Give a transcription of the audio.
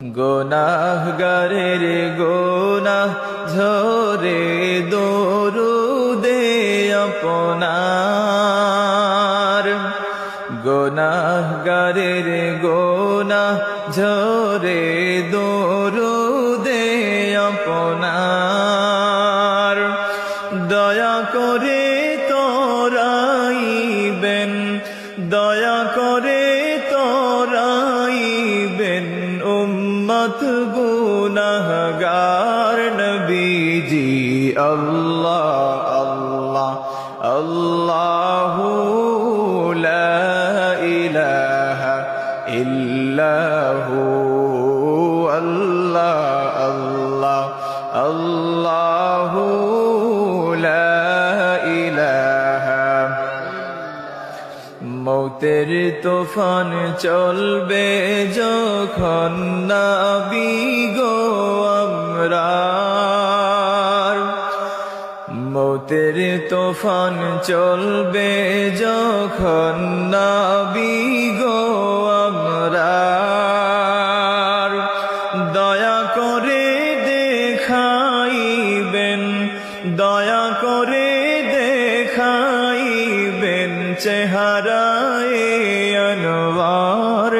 গুনাহগারের গুনাহ ঝরে দরুদে আপনার। গুনাহগারের গুনাহ ঝরে দরুদে আপনার। দয়া করে তোরাইবেন, দয়া করে তোরাইবেন উম্মত গুনাহগার নবীজি। আল্লাহ আল্লাহ আল্লাহু লা ইলাহা ইল্লাহু। আল্লাহ আল্লাহ আল্লাহু লা ইলাহা। মৌতের তুফান চলবে যখন নবী গো আমরার। মৌতের তুফান চলবে যখন নবী গো আমরার। দয়া করে দেখাইবেন, দয়া করে দেখাইবেন চেহারায়ে আনওয়ার